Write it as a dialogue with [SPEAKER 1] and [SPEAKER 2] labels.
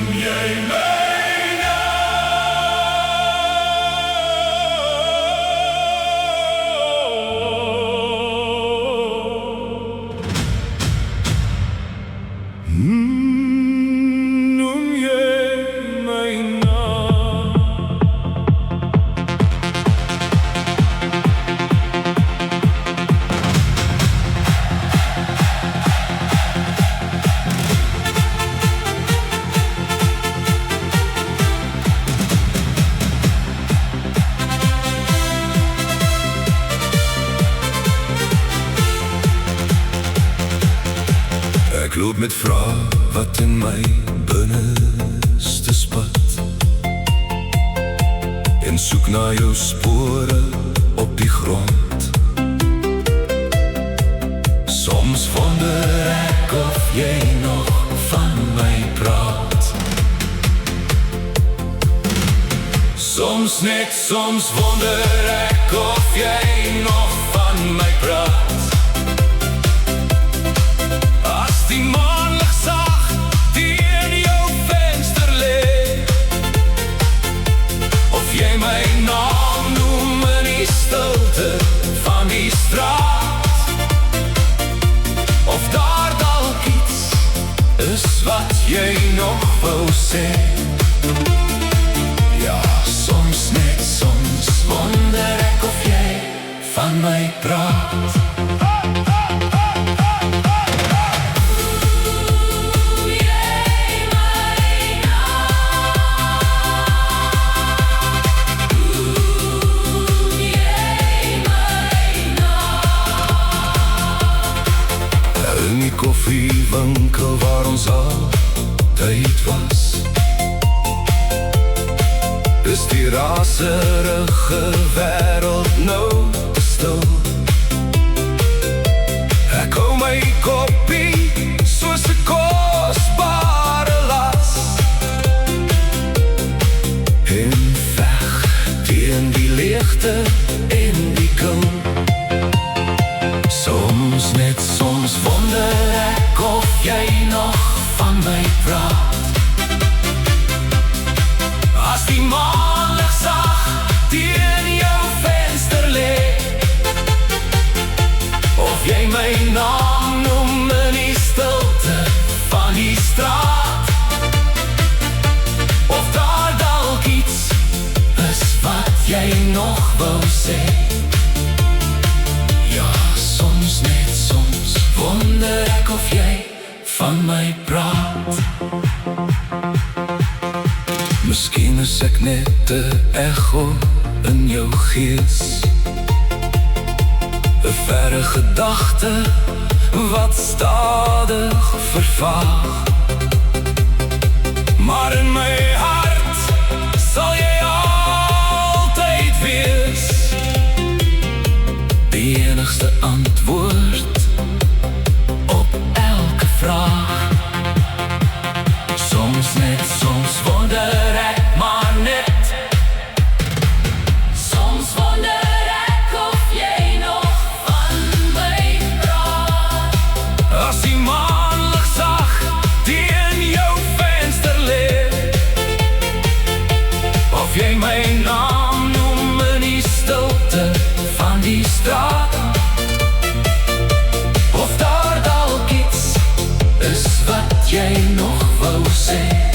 [SPEAKER 1] jy my nou? Noem jy my naam? Ek loop met vrae wat in my binneste spat en soek na jou spore op die grond. Soms wonder ek of jy nog van my praat. Soms wonder ek of jy nog van my praat. Die maanlig sag teen jou venster lê, of jy my naam noem in die stilte van die straat, of daar dalk iets is wat jy nog wou sê. Ja, net soms wonder ek of jy van my praat. Koffiewinkel waar ons altyd was, is die raserige wêreld nou te stil. Ek hou my koppie soos 'n kosbare las en veg teen die leegte en die kou. Soms wonder ek of jy nog van my praat. As die maanlig sag teen jou venster lê, of jy my naam noem in die stilte van die straat, of daar dalk iets is wat jy nog wou sê. Net soms wonder ek of jy van my praat. Miskien is ek net 'n echo in jou gees, 'n verre gedagte wat stadig vervaag. Maar in my hart sal jy altyd wees, die enigste antwoord op elke vraag. Soms wonder ek maar net. Soms wonder ek of jy nog van my praat. As die maanlig sag teen jou venster lê, of jy my naam noem in die stilte van die straat, of daar dalk iets is wat jy nog wou sê.